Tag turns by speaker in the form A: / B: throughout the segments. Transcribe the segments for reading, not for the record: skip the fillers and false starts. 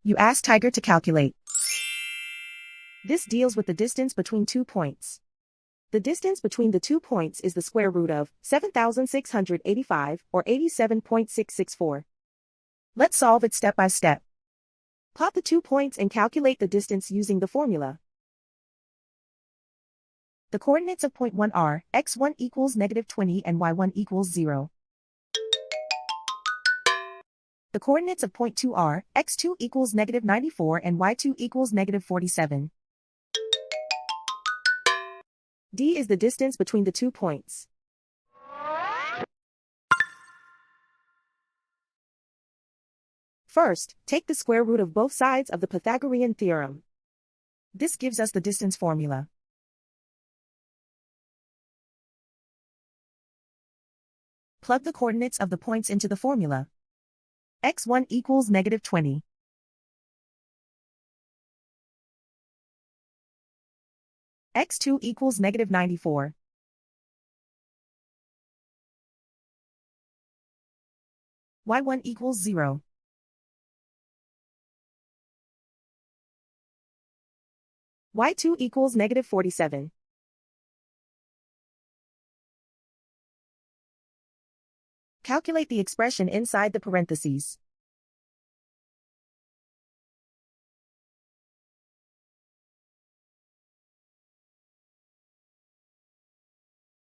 A: You ask Tiger to calculate. This deals with the distance between 2 points. The distance between the 2 points is the square root of 7,685, or 87.664. Let's solve it step by step. Plot the 2 points and calculate the distance using the formula. The coordinates of point 1 are x1 equals -20 and y1 equals 0. The coordinates of point 2 are x2 equals -94 and y2 equals -47. D is the distance between the 2 points. First, take the square root of both sides of the Pythagorean theorem. This gives us the distance formula. Plug the coordinates of the points into the formula. x1 equals -20. x2 equals -94. y1 equals 0. y2 equals -47. Calculate the expression inside the parentheses.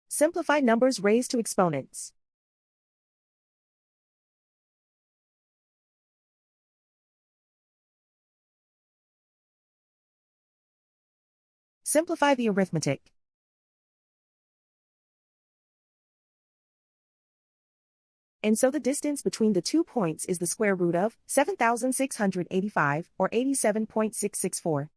A: Simplify numbers raised to exponents. Simplify the arithmetic. And so the distance between the 2 points is the square root of 7,685, or 87.664.